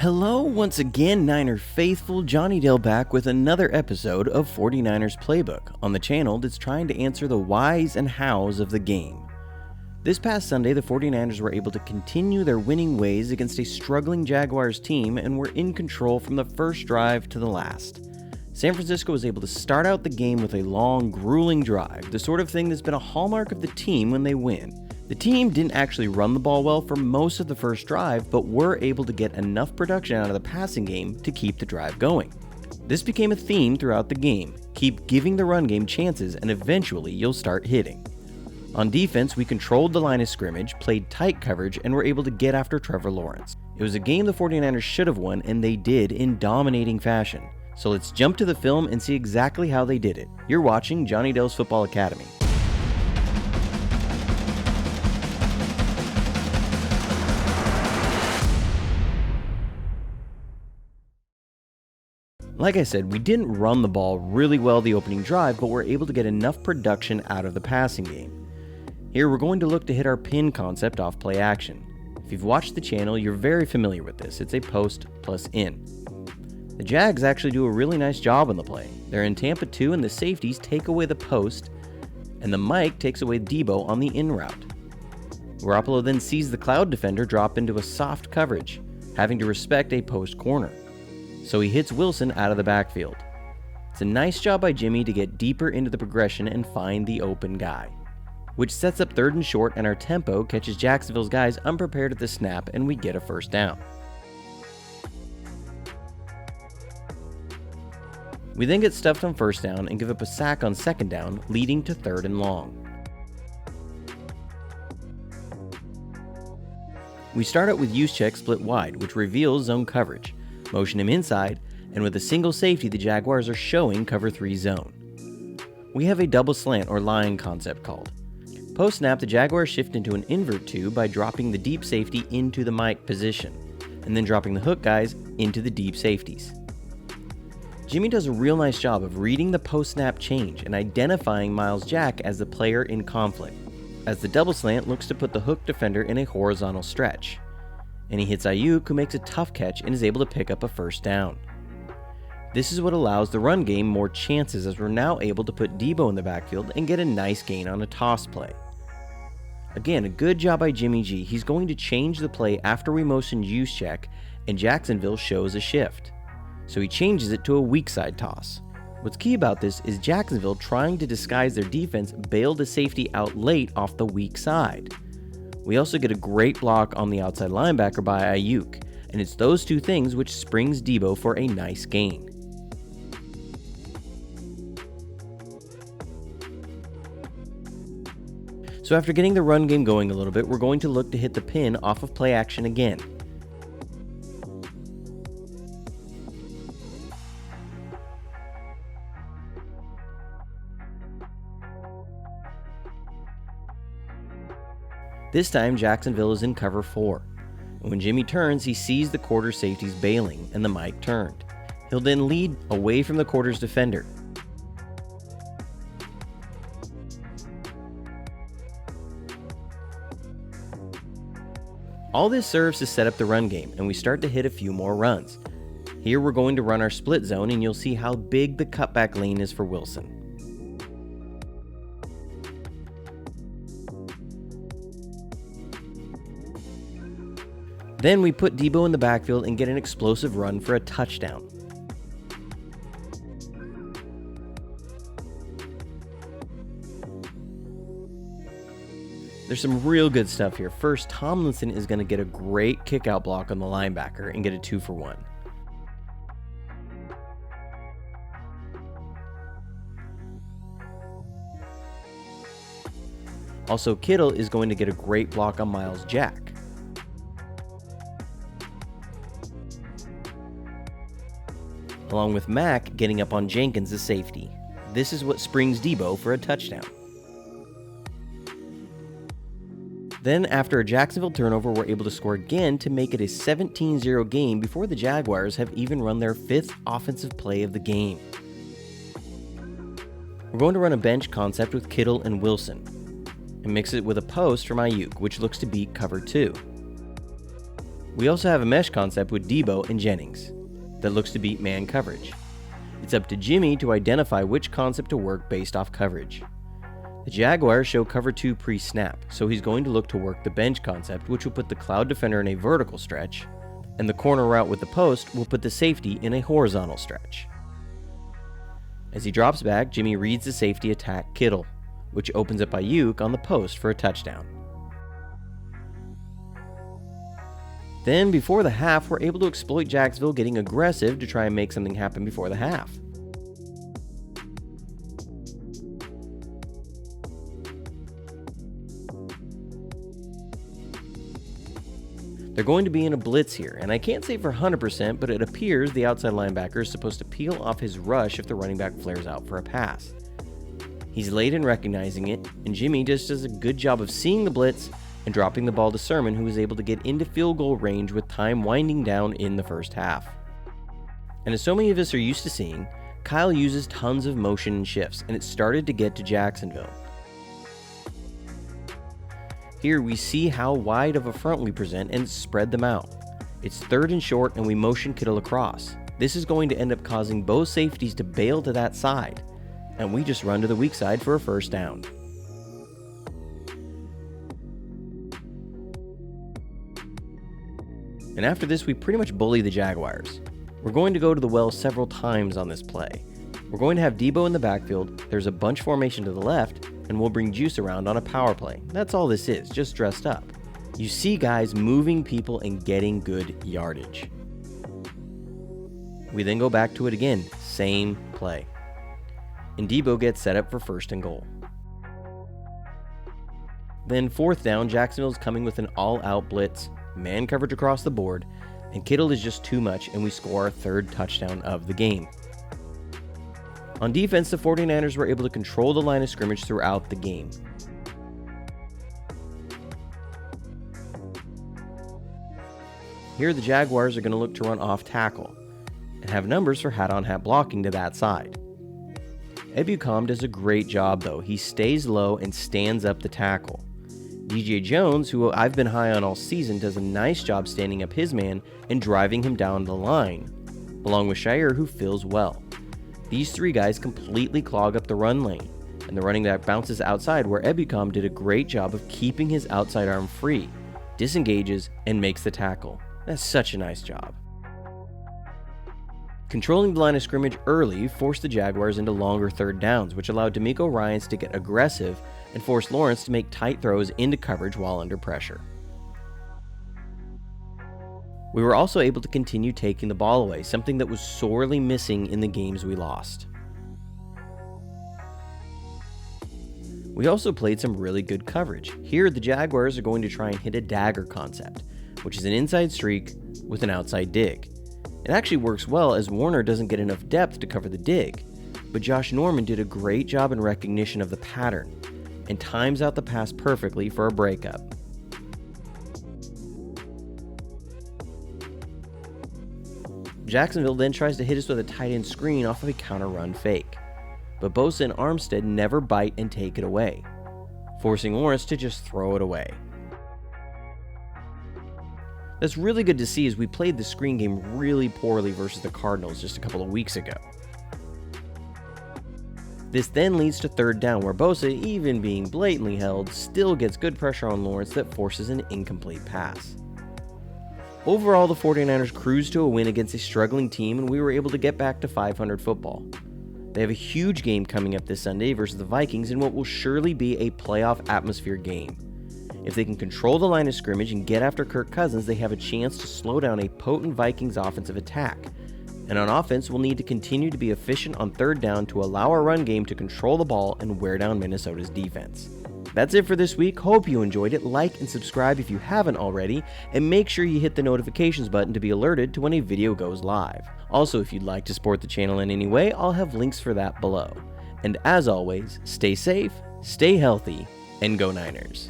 Hello once again, Niner faithful. Johnny Dale back with another episode of 49ers Playbook on the channel that's trying to answer the whys and hows of the game. This past Sunday, the 49ers were able to continue their winning ways against a struggling Jaguars team and were in control from the first drive to the last. San Francisco was able to start out the game with a long, grueling drive, the sort of thing that's been a hallmark of the team when they win. The team didn't actually run the ball well for most of the first drive, but were able to get enough production out of the passing game to keep the drive going. This became a theme throughout the game. Keep giving the run game chances and eventually you'll start hitting. On defense, we controlled the line of scrimmage, played tight coverage, and were able to get after Trevor Lawrence. It was a game the 49ers should have won, and they did in dominating fashion. So let's jump to the film and see exactly how they did it. You're watching Johnny Dale's Football Academy. Like I said, we didn't run the ball really well the opening drive, but were able to get enough production out of the passing game. Here we're going to look to hit our pin concept off play action. If you've watched the channel, you're very familiar with this. It's a post plus in. The Jags actually do a really nice job on the play. They're in Tampa 2 and the safeties take away the post, and the Mike takes away Debo on the in route. Garoppolo then sees the cloud defender drop into a soft coverage, having to respect a post corner. So he hits Wilson out of the backfield. It's a nice job by Jimmy to get deeper into the progression and find the open guy, which sets up 3rd and short, and our tempo catches Jacksonville's guys unprepared at the snap and we get a first down. We then get stuffed on 1st down and give up a sack on 2nd down, leading to 3rd and long. We start out with use check split wide, which reveals zone coverage. Motion him inside, and with a single safety, the Jaguars are showing cover 3 zone. We have a double slant or line concept called. Post snap, the Jaguars shift into an invert 2 by dropping the deep safety into the Mike position, and then dropping the hook guys into the deep safeties. Jimmy does a real nice job of reading the post snap change and identifying Myles Jack as the player in conflict, as the double slant looks to put the hook defender in a horizontal stretch. And he hits Ayuk, who makes a tough catch and is able to pick up a first down. This is what allows the run game more chances, as we're now able to put Debo in the backfield and get a nice gain on a toss play. Again, a good job by Jimmy G. He's going to change the play after we motion use check and Jacksonville shows a shift. So he changes it to a weak side toss. What's key about this is Jacksonville, trying to disguise their defense, bailed a safety out late off the weak side. We also get a great block on the outside linebacker by Ayuk, and it's those two things which springs Debo for a nice gain. So after getting the run game going a little bit, we're going to look to hit the pin off of play action again. This time, Jacksonville is in cover 4. And when Jimmy turns, he sees the quarter safeties bailing and the Mike turned. He'll then lead away from the quarter's defender. All this serves to set up the run game, and we start to hit a few more runs. Here we're going to run our split zone, and you'll see how big the cutback lane is for Wilson. Then we put Debo in the backfield and get an explosive run for a touchdown. There's some real good stuff here. First, Tomlinson is going to get a great kick-out block on the linebacker and get a 2-for-1. Also, Kittle is going to get a great block on Myles Jack. Along with Mack getting up on Jenkins as safety. This is what springs Debo for a touchdown. Then, after a Jacksonville turnover, we're able to score again to make it a 17-0 game before the Jaguars have even run their 5th offensive play of the game. We're going to run a bench concept with Kittle and Wilson, and mix it with a post from Ayuk, which looks to beat cover 2. We also have a mesh concept with Debo and Jennings that looks to beat man coverage. It's up to Jimmy to identify which concept to work based off coverage. The Jaguars show cover 2 pre-snap, so he's going to look to work the bench concept, which will put the cloud defender in a vertical stretch, and the corner route with the post will put the safety in a horizontal stretch. As he drops back, Jimmy reads the safety attack Kittle, which opens up Ayuk on the post for a touchdown. Then, before the half, we're able to exploit Jacksonville getting aggressive to try and make something happen before the half. They're going to be in a blitz here, and I can't say for 100%, but it appears the outside linebacker is supposed to peel off his rush if the running back flares out for a pass. He's late in recognizing it, and Jimmy just does a good job of seeing the blitz and dropping the ball to Sermon, who was able to get into field goal range with time winding down in the first half. And as so many of us are used to seeing, Kyle uses tons of motion and shifts, and it started to get to Jacksonville. Here we see how wide of a front we present and spread them out. It's 3rd and short, and we motion Kittle across. This is going to end up causing both safeties to bail to that side, and we just run to the weak side for a first down. And after this, we pretty much bully the Jaguars. We're going to go to the well several times on this play. We're going to have Debo in the backfield, there's a bunch formation to the left, and we'll bring Juice around on a power play. That's all this is, just dressed up. You see guys moving people and getting good yardage. We then go back to it again, same play. And Debo gets set up for 1st and goal. Then 4th down, Jacksonville's coming with an all-out blitz, man coverage across the board, and Kittle is just too much, and we score our 3rd touchdown of the game. On defense, the 49ers were able to control the line of scrimmage throughout the game. Here the Jaguars are going to look to run off tackle, and have numbers for hat-on-hat blocking to that side. Ebukam does a great job though, he stays low and stands up the tackle. DJ Jones, who I've been high on all season, does a nice job standing up his man and driving him down the line, along with Shire, who fills well. These 3 guys completely clog up the run lane, and the running back bounces outside where Ebukam did a great job of keeping his outside arm free, disengages, and makes the tackle. That's such a nice job. Controlling the line of scrimmage early forced the Jaguars into longer 3rd downs, which allowed D'Amico Ryans to get aggressive and forced Lawrence to make tight throws into coverage while under pressure. We were also able to continue taking the ball away, something that was sorely missing in the games we lost. We also played some really good coverage. Here, the Jaguars are going to try and hit a dagger concept, which is an inside streak with an outside dig. It actually works well as Warner doesn't get enough depth to cover the dig, but Josh Norman did a great job in recognition of the pattern and times out the pass perfectly for a breakup. Jacksonville then tries to hit us with a tight end screen off of a counter run fake, but Bosa and Armstead never bite and take it away, forcing Lawrence to just throw it away. That's really good to see as we played the screen game really poorly versus the Cardinals just a couple of weeks ago. This then leads to 3rd down where Bosa, even being blatantly held, still gets good pressure on Lawrence that forces an incomplete pass. Overall, the 49ers cruised to a win against a struggling team, and we were able to get back to 500 football. They have a huge game coming up this Sunday versus the Vikings in what will surely be a playoff atmosphere game. If they can control the line of scrimmage and get after Kirk Cousins, they have a chance to slow down a potent Vikings offensive attack. And on offense, we'll need to continue to be efficient on 3rd down to allow our run game to control the ball and wear down Minnesota's defense. That's it for this week. Hope you enjoyed it. Like and subscribe if you haven't already, and make sure you hit the notifications button to be alerted to when a video goes live. Also, if you'd like to support the channel in any way, I'll have links for that below. And as always, stay safe, stay healthy, and go Niners.